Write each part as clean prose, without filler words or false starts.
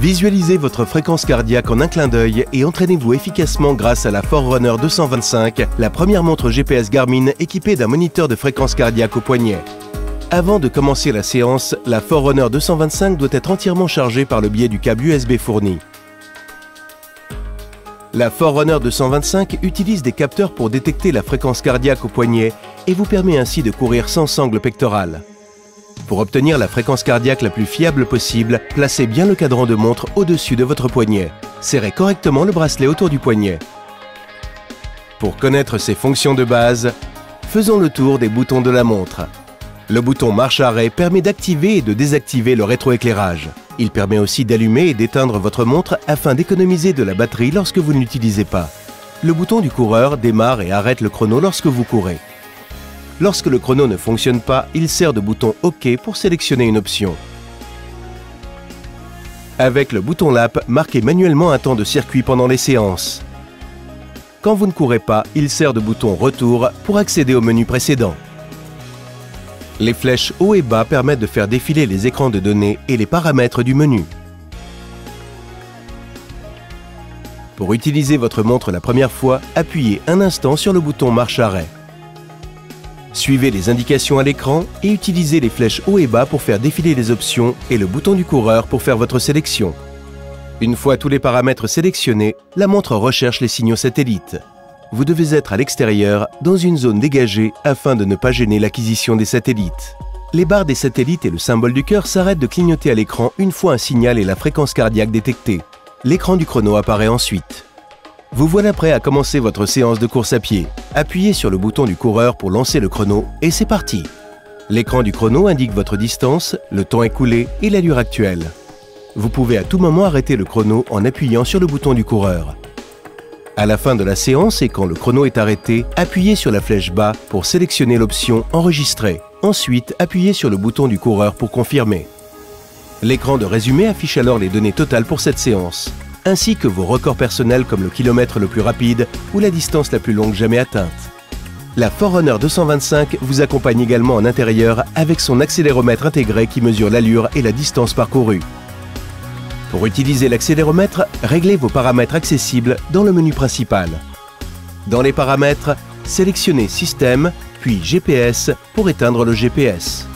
Visualisez votre fréquence cardiaque en un clin d'œil et entraînez-vous efficacement grâce à la Forerunner 225, la première montre GPS Garmin équipée d'un moniteur de fréquence cardiaque au poignet. Avant de commencer la séance, la Forerunner 225 doit être entièrement chargée par le biais du câble USB fourni. La Forerunner 225 utilise des capteurs pour détecter la fréquence cardiaque au poignet et vous permet ainsi de courir sans sangle pectorale. Pour obtenir la fréquence cardiaque la plus fiable possible, placez bien le cadran de montre au-dessus de votre poignet. Serrez correctement le bracelet autour du poignet. Pour connaître ses fonctions de base, faisons le tour des boutons de la montre. Le bouton marche-arrêt permet d'activer et de désactiver le rétroéclairage. Il permet aussi d'allumer et d'éteindre votre montre afin d'économiser de la batterie lorsque vous ne l'utilisez pas. Le bouton du coureur démarre et arrête le chrono lorsque vous courez. Lorsque le chrono ne fonctionne pas, il sert de bouton OK pour sélectionner une option. Avec le bouton lap, marquez manuellement un temps de circuit pendant les séances. Quand vous ne courez pas, il sert de bouton retour pour accéder au menu précédent. Les flèches haut et bas permettent de faire défiler les écrans de données et les paramètres du menu. Pour utiliser votre montre la première fois, appuyez un instant sur le bouton marche-arrêt. Suivez les indications à l'écran et utilisez les flèches haut et bas pour faire défiler les options et le bouton du coureur pour faire votre sélection. Une fois tous les paramètres sélectionnés, la montre recherche les signaux satellites. Vous devez être à l'extérieur, dans une zone dégagée, afin de ne pas gêner l'acquisition des satellites. Les barres des satellites et le symbole du cœur s'arrêtent de clignoter à l'écran une fois un signal et la fréquence cardiaque détectée. L'écran du chrono apparaît ensuite. Vous voilà prêt à commencer votre séance de course à pied. Appuyez sur le bouton du coureur pour lancer le chrono et c'est parti. L'écran du chrono indique votre distance, le temps écoulé et l'allure actuelle. Vous pouvez à tout moment arrêter le chrono en appuyant sur le bouton du coureur. À la fin de la séance et quand le chrono est arrêté, appuyez sur la flèche bas pour sélectionner l'option Enregistrer. Ensuite, appuyez sur le bouton du coureur pour confirmer. L'écran de résumé affiche alors les données totales pour cette séance, ainsi que vos records personnels comme le kilomètre le plus rapide ou la distance la plus longue jamais atteinte. La Forerunner 225 vous accompagne également en intérieur avec son accéléromètre intégré qui mesure l'allure et la distance parcourue. Pour utiliser l'accéléromètre, réglez vos paramètres accessibles dans le menu principal. Dans les paramètres, sélectionnez Système, puis GPS pour éteindre le GPS.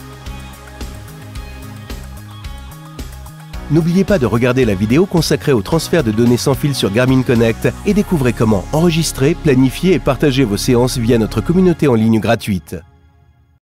N'oubliez pas de regarder la vidéo consacrée au transfert de données sans fil sur Garmin Connect et découvrez comment enregistrer, planifier et partager vos séances via notre communauté en ligne gratuite.